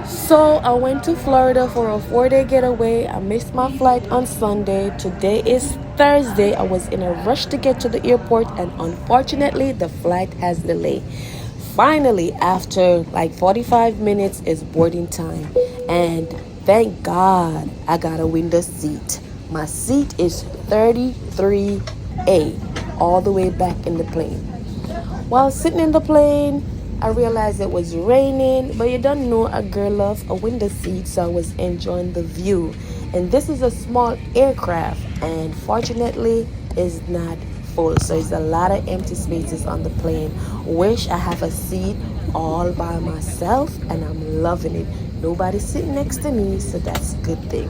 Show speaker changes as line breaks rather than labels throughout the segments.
So I went to Florida for a 4 day getaway. I missed my flight on Sunday. Today is Thursday. I was in a rush to get to the airport, and unfortunately, the flight has delayed. Finally, after like 45 minutes, is boarding time. And thank God I got a window seat. My seat is 33A, all the way back in the plane. While sitting in the plane, I realized it was raining, but you don't know a girl loves a window seat, so I was enjoying the view. And this is a small aircraft, and fortunately, it's not full, so it's a lot of empty spaces on the plane. Wish I have a seat all by myself, and I'm loving it. Nobody's sitting next to me, so that's a good thing.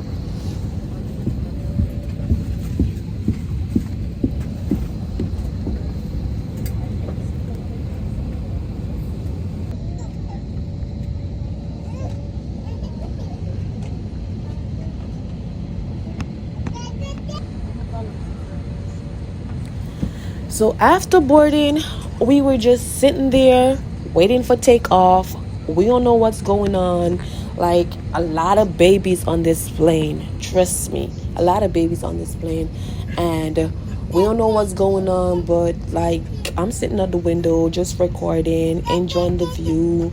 So after boarding, we were just sitting there waiting for takeoff. We don't know what's going on. Like a lot of babies on this plane. Trust me, a lot of babies on this plane. And we don't know what's going on, but like I'm sitting at the window just recording, enjoying the view,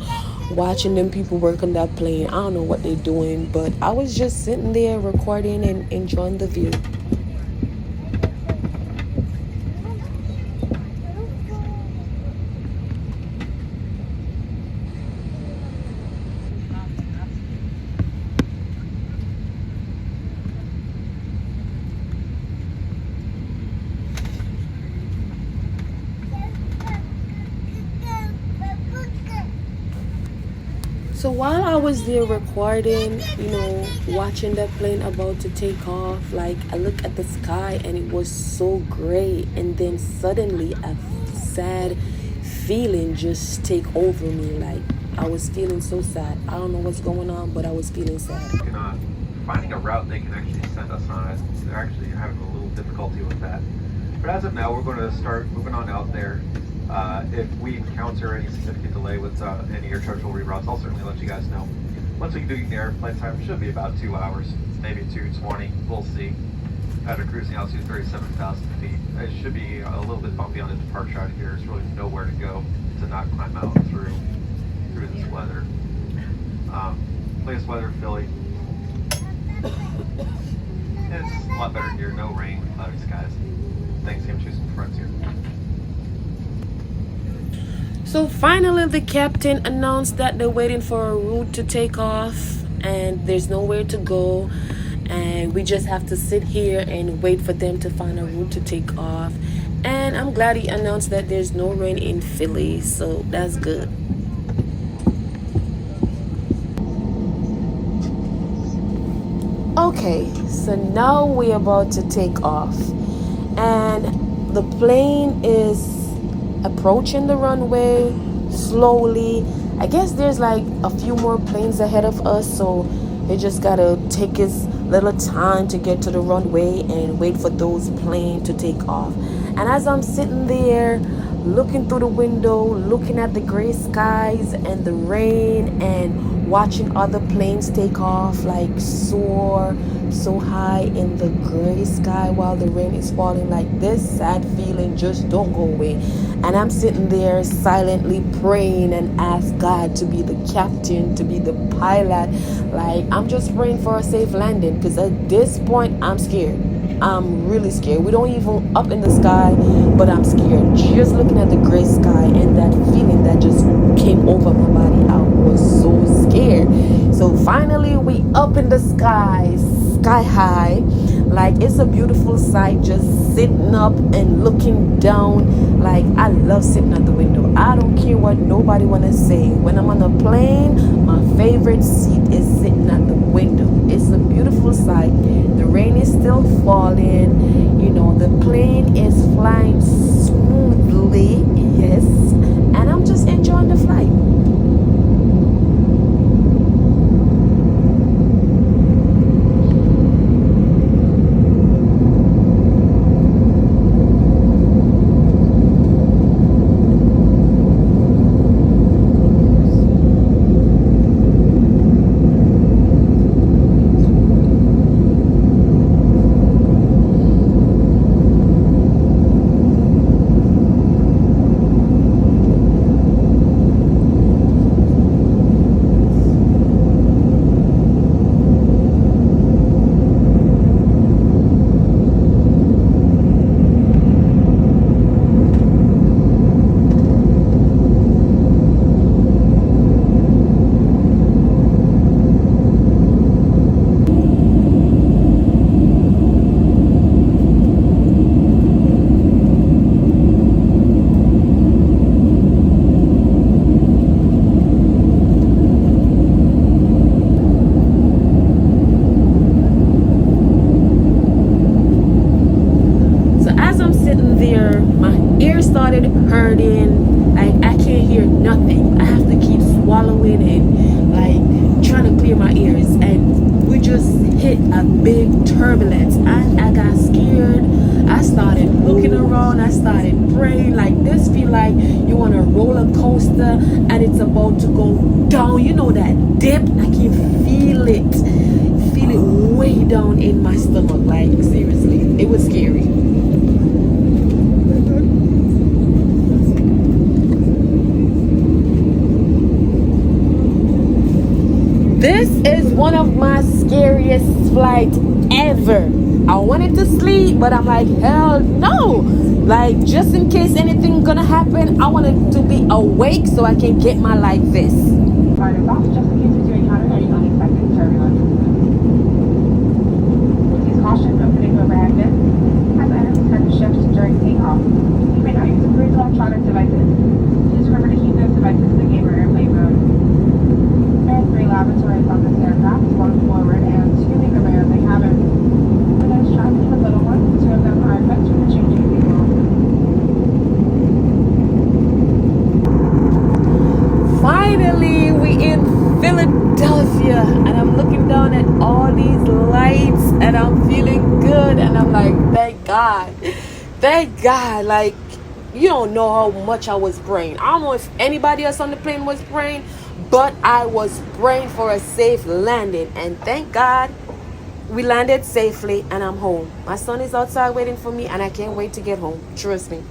watching them people work on that plane. I don't know what they're doing, but I was just sitting there recording and enjoying the view. So while I was there recording, watching that plane about to take off, like I look at the sky and it was so gray, and then suddenly a sad feeling just take over me. Like I was feeling so sad. I don't know what's going on, but I was feeling sad.
Finding a route they can actually send us on it. They're actually having a little difficulty with that. But as of now, we're going to start moving on out there. If we encounter any significant delay with any air charge reroutes, I'll certainly let you guys know. Once we do the airplane time, should be about 2 hours, maybe 2:20. We'll see. At a cruising altitude of 37,000 feet, it should be a little bit bumpy on the departure out of here. There's really nowhere to go to not climb out through this weather. Latest weather, Philly. It's a lot better here. No rain, cloudy skies. Thanks, I'm choosing Frontier.
So finally, the captain announced that they're waiting for a route to take off, and there's nowhere to go, and we just have to sit here and wait for them to find a route to take off. And I'm glad he announced that there's no rain in Philly, so that's good. Okay, so now we're about to take off, and the plane is approaching the runway slowly. I guess there's like a few more planes ahead of us, so it just gotta take its little time to get to the runway and wait for those planes to take off. And as I'm sitting there looking through the window, looking at the gray skies and the rain, and watching other planes take off, like soar so high in the gray sky while the rain is falling, like this sad feeling just don't go away. And I'm sitting there silently praying and ask God to be the captain, to be the pilot. Like I'm just praying for a safe landing, because at this point I'm scared. I'm really scared. We don't even up in the sky, but I'm scared. Just looking at the gray sky and that feeling that just came over my body, I was so scared. So finally we up in the sky, sky high. Like it's a beautiful sight, just sitting up and looking down. Like I love sitting at the window. I don't care what nobody wanna say. When I'm on a plane, my favorite seat is sitting at the window. It's a beautiful sight. The rain is still falling. The plane is flying smoothly. Yes. And I'm just enjoying the flight. hurting. Like I can't hear nothing. I have to keep swallowing and like trying to clear my ears. And we just hit a big turbulence. I got scared. I started looking around. I started praying. Like this feel like you on a roller coaster and it's about to go down. You know that dip? I can feel it. Feel it way down in my stomach. Like seriously, it was scary. This is one of my scariest flights ever. I wanted to sleep, but I'm like, hell no. Like, just in case anything gonna happen, I wanted to be awake so I can get my life vest.
Part is off just in case we do encounter any unexpected turbulence. Please caution opening overhead bins as items tend to shift during takeoff. You may not use approved electronic devices. Please remember to keep those devices in the game or airplane mode. There are 3 lavatories on this aircraft, 1 forward and 2 in the rear of the cabin. For those traveling with little ones, 2 of them are equipped with a changing table.
Finally, we in Philadelphia, and I'm looking down at all these lights, and I'm feeling good, and I'm like, thank God. Like, you don't know how much I was praying. I don't know if anybody else on the plane was praying, but I was praying for a safe landing, and thank God we landed safely, and I'm home. My son is outside waiting for me, and I can't wait to get home. Trust me.